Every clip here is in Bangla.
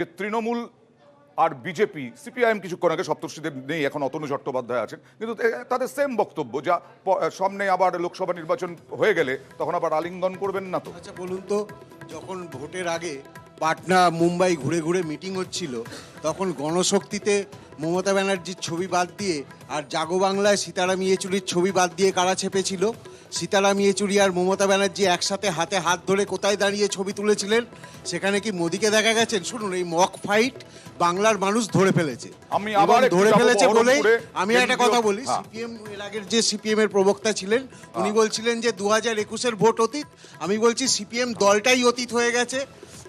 যে তৃণমূল আর বিজেপি সিপিআইএম কিছুক্ষণ আগে সপ্তর্ষিদের নেই, এখন অতনু চট্টোপাধ্যায় আছেন, কিন্তু তাদের সেম বক্তব্য, যা সামনে আবার লোকসভা নির্বাচন হয়ে গেলে তখন আবার আলিঙ্গন করবেন না তো। আচ্ছা বলুন তো, যখন ভোটের আগে পাটনা মুম্বাই ঘুরে ঘুরে মিটিং হচ্ছিল, তখন গণশক্তিতে মমতা ব্যানার্জির ছবি বাদ দিয়ে আর জাগো বাংলায় সীতারাম ইয়েচুরির ছবি বাদ দিয়ে কারা চেপেছিল? সীতারাম ইয়েচুরি আর মমতা ব্যানার্জি একসাথে হাতে হাত ধরে কোথায় দাঁড়িয়ে ছবি তুলেছিলেন? সেখানে কি মোদিকে দেখা গেছেন? শুনুন, এই মক ফাইট বাংলার মানুষ ধরে ফেলেছে। আমি আবার ধরে ফেলেছে বলেই আমি একটা কথা বলি, হ্যাঁ। সিপিএম এর আগের যে সিপিএম এর প্রবক্তা ছিলেন উনি বলছিলেন যে 2021-এর ভোট অতীত। আমি বলছি সিপিএম দলটাই অতীত হয়ে গেছে।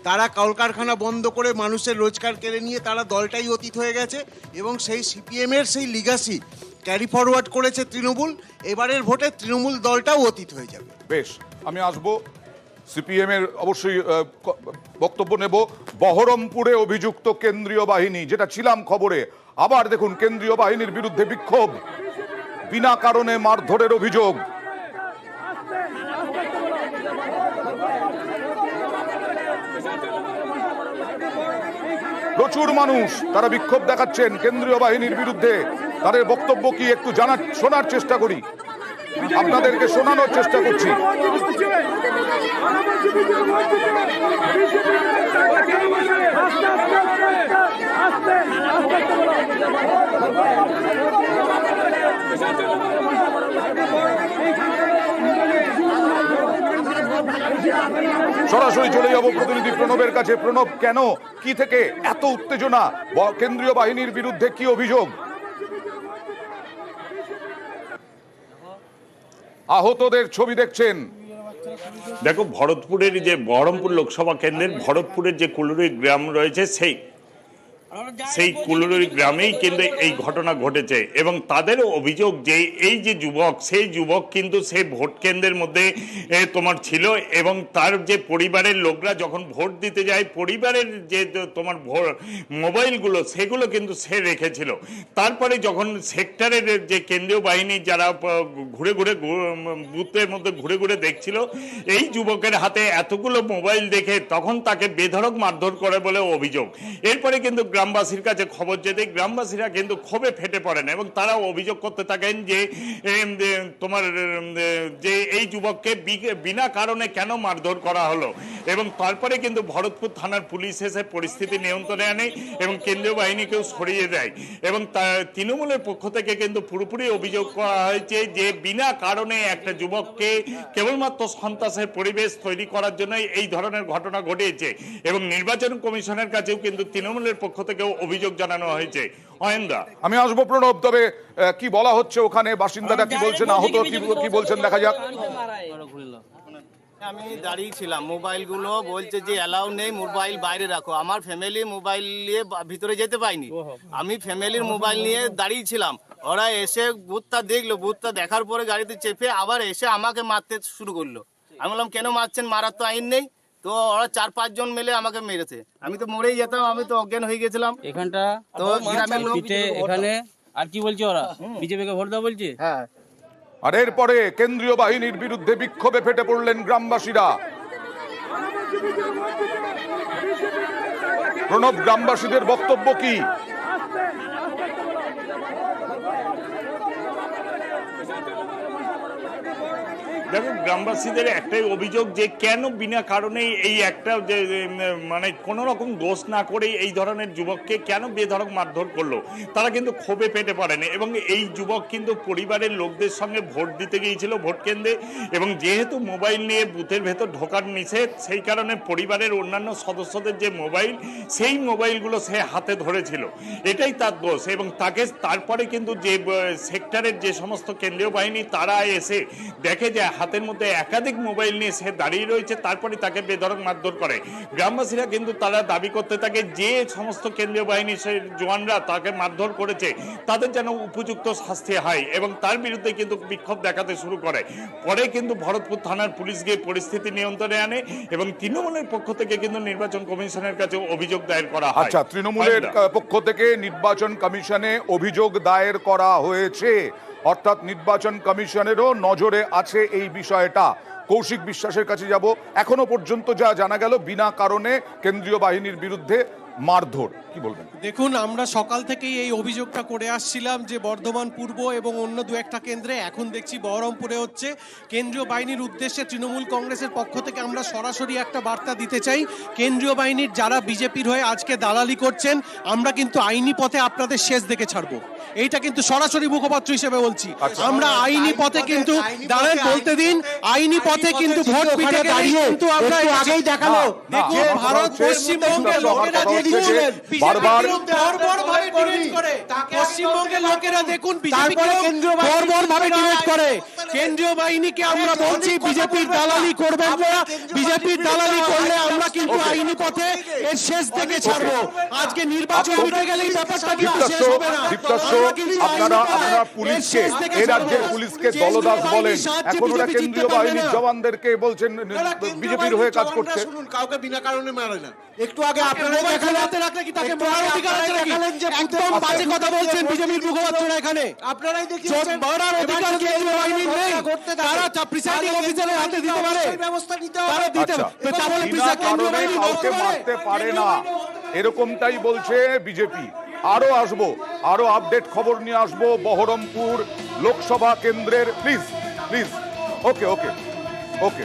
তারা কলকারখানা বন্ধ করে মানুষের রোজগার কেড়ে নিয়ে তারা দলটাই অতীত হয়ে গেছে, এবং সেই সিপিএম এর সেই লিগাসি ক্যারি ফরওয়ার্ড করেছে তৃণমূল। এবারের ভোটে তৃণমূল দলটাও অতীত হয়ে যাবে। বেশ, আমি আসবো সিপিএম এর অবশ্যই বক্তব্য নেব। বহরমপুরে অভিযুক্ত কেন্দ্রীয় বাহিনী, যেটা ছিলাম খবরে, আবার দেখুন কেন্দ্রীয় বাহিনীর বিরুদ্ধে বিক্ষোভ, বিনা কারণে মারধরের অভিযোগ। প্রচুর মানুষ তারা বিক্ষোভ দেখাচ্ছেন কেন্দ্রীয় বাহিনীর বিরুদ্ধে। তাদের বক্তব্য কি একটু শোনার চেষ্টা করি, আপনাদেরকে শোনানোর চেষ্টা করছি। সরাসরি চলে যাব প্রতিনিধি প্রণবের কাছে। প্রণব, কেন, কি থেকে এত উত্তেজনা? কেন্দ্রীয় বাহিনীর বিরুদ্ধে কি অভিযোগ? আহতদের ছবি দেখছেন। দেখো, ভরতপুরের যে বহরমপুর লোকসভা কেন্দ্রের ভরতপুরের যে কুলুরি গ্রাম রয়েছে, সেই কুলুরি গ্রামেই কিন্তু এই ঘটনা ঘটেছে। এবং তাদেরও অভিযোগ যে এই যে যুবক, সেই যুবক কিন্তু সেই ভোট কেন্দ্রের মধ্যে তোমার ছিল, এবং তার যে পরিবারের লোকরা যখন ভোট দিতে যায়, পরিবারের যে তোমার মোবাইলগুলো সেগুলো কিন্তু সে রেখেছিল। তারপরে যখন সেক্টরের যে কেন্দ্রীয় বাহিনী যারা ঘুরে ঘুরে বুথের মধ্যে ঘুরে ঘুরে দেখছিল এই যুবকের হাতে এতগুলো মোবাইল দেখে, তখন তাকে বেধড়ক মারধর করে বলে অভিযোগ। এরপরে কিন্তু গ্রামবাসীর কাছে খবর যেতে গ্রামবাসীরা কিন্তু ক্ষোভে ফেটে পড়েন, এবং তারা অভিযোগ করতে থাকেন যে তোমার যে এই যুবককে বিনা কারণে কেন মারধর করা হলো। এবং তারপরে কিন্তু ভরতপুর থানার পুলিশ এসে পরিস্থিতি নিয়ন্ত্রণে আনে এবং কেন্দ্রীয় বাহিনীকেও সরিয়ে দেয়। এবং তৃণমূলের পক্ষ থেকে কিন্তু পুরোপুরি অভিযোগ করা হয়েছে যে বিনা কারণে একটা যুবককে কেবলমাত্র সন্ত্রাসের পরিবেশ তৈরি করার জন্য এই ধরনের ঘটনা ঘটিয়েছে। এবং নির্বাচন কমিশনের কাছেও কিন্তু তৃণমূলের পক্ষ থেকেও অভিযোগ জানানো হয়েছে। অয়েন্দা, আমি আসবো প্রণব, তবে কি বলা হচ্ছে ওখানে, বাসিন্দারা কি বলছেন, আহত কি বলছেন, দেখা যাক। আমি দাঁড়িয়েছিলাম, মোবাইলগুলো বলছে যে অ্যালাউ নেই, মোবাইল বাইরে রাখো। আমার ফ্যামিলি মোবাইল নিয়ে ভিতরে যেতে পাইনি, আমি ফ্যামিলির মোবাইল নিয়ে দাঁড়িয়েছিলাম। ওরা এসে বুথটা দেখলো, বুথটা দেখার পরে গাড়িতে চেপে আবার এসে আমাকে মারতে শুরু করলো। আমি বললাম কেন মারছেন, মারার তো আইন নেই। তো ওরা 4-5 জন মিলে আমাকে মেরেছে, আমি তো মরেই যেতাম, আমি তো অজ্ঞান হয়ে গেছিলাম এখানটা। তো গ্রামের লোক এখানে আর কি বলছে, ওরা বিজেপিকে ভোট দাও বলছে। হ্যাঁ, আর এরপরে কেন্দ্রীয় বাহিনীর বিরুদ্ধে বিক্ষোভে ফেটে পড়লেন গ্রামবাসীরা। প্রণব, গ্রামবাসীদের বক্তব্য কি? দেখো, গ্রামবাসীদের একটাই অভিযোগ যে কেন বিনা কারণে এই একটা যে মানে কোনো রকম দোষ না করে এই ধরনের যুবককে কেন বেধড়ক মারধর করলো। তারা কিন্তু ক্ষোভে পেটে পড়েনি, এবং এই যুবক কিন্তু পরিবারের লোকদের সঙ্গে ভোট দিতে গিয়েছিল ভোট কেন্দ্রে, এবং যেহেতু মোবাইল নিয়ে বুথের ভেতর ঢোকার নিষেধ, সেই কারণে পরিবারের অন্যান্য সদস্যদের যে মোবাইল, সেই মোবাইলগুলো সে হাতে ধরেছিল, এটাই তার দোষ। এবং তাকে তারপরে কিন্তু যে সেক্টরের যে সমস্ত কেন্দ্রীয় বাহিনী তারা এসে দেখে যে হাতের মধ্যে একাধিক মোবাইল নিয়ে সে দাঁড়িয়ে রয়েছে, তারপরে তাকে বেধড়ক মারধর করে। গ্রামবাসীরা কিন্তু তারা দাবি করতে থাকে যে সমস্ত কেন্দ্রীয় বাহিনী সেই জওয়ানরা তাকে মারধর করেছে তাদের যেন উপযুক্ত শাস্তি হয়, এবং তার বিরুদ্ধে কিন্তু বিক্ষোভ দেখাতে শুরু করে। পরে কিন্তু ভরতপুর থানার পুলিশ গিয়ে পরিস্থিতি নিয়ন্ত্রণে আনে, এবং তৃণমূলের পক্ষ থেকে কিন্তু নির্বাচন কমিশনের কাছে অভিযোগ দায়ের করা হয়। আচ্ছা, তৃণমূলের পক্ষ থেকে নির্বাচন কমিশনে অভিযোগ দায়ের করা হয়েছে, অর্থাৎ নির্বাচন কমিশনেরও নজরে আছে এই বিষয়টা। কৌশিক বিশ্বাসের কাছে যাব। এখনো পর্যন্ত যা জানা গেল, বিনা কারণে কেন্দ্রীয় বাহিনীর বিরুদ্ধে মারধর, কি বলবেন? দেখুন, আমরা সকাল থেকেই এই অভিযোগটা করে আসছিলাম যে বর্ধমান পূর্ব এবং অন্য দু একটা কেন্দ্রে, এখন দেখছি বহরমপুরে হচ্ছে। কেন্দ্রীয় বাহিনীর উদ্দেশ্যে তৃণমূল কংগ্রেসের পক্ষ থেকে আমরা সরাসরি একটা বার্তা দিতে চাই, কেন্দ্রীয় বাহিনীর যারা বিজেপির হয়ে আজকে দালালি করছেন, আমরা কিন্তু আইনি পথে আপনাদের শেষ দেখে ছাড়বো। এইটা কিন্তু সরাসরি মুখপাত্র হিসেবে বলছি। আচ্ছা। আমরা আইনি পথে কিন্তু দাঁড়ান, বলতে দিন, আইনি পথে কিন্তু ভোট পিঠে দাঁড়িয়ে কিন্তু আমরা আগেই দেখালো। দেখুন, ভারত পশ্চিমবঙ্গের লোকেরা বারবার বর্বরভাবে ডিবেট করে, পশ্চিমবঙ্গের লোকেরা দেখুন বিজেপিকে বর্বরভাবে ডিবেট করে। কেন্দ্রীয় বাহিনীকে আমরা বলছি বিজেপির দালালি করবেন না, বিজেপির দালালি করলে আমরা কিন্তু আইনি পথে এর শেষ দেখে ছাড়বো। আজকে নির্বাচন মিটে গেলে এই ব্যাপারটা কিন্তু শেষ হবে না। আমরা কিন্তু আপনারা আইনি পথে আপনারা এর পুলিশকে, শেষ দেখে এই ছাড়বো। রাজ্যের পুলিশকে কেন্দ্রীয় দলদাস বলেন, বাহিনীর সাহায্যে এখন ওরা বিজেপি কেন্দ্রীয় জিততে পারবে বাহিনীর না। জওয়ানদেরকে বলছেন বিজেপির হয়ে কাজ করছে। শুনুন, কাউকে বিনা কারণে মারে না। একটু আগে আপনারা মোবাইল ফোন হাতে রাখলে কি তাকে মারার অধিকার আছে নাকি? একদম বাজে কথা বলছেন বিজেপির মুখপাত্ররা এখানে। আপনারাই চোট দেখিয়েছেন মারার অধিকার কেন্দ্রীয় বাহিনীর নেই। তারা প্রিসাইডিং অফিসারের হাতে দিতে পারে, ব্যবস্থা নিতে তারা হবে। দিতে আচ্ছা, পারে। তাহলে বিনা কেন্দ্রীয় কারণে বাহিনী কাউকে মারতে পারে না, এরকমটাই বলছে বিজেপি। আরো আসবো, আরো আপডেট খবর নিয়ে আসবো বহরমপুর লোকসভা কেন্দ্রের। Please please, okay okay okay.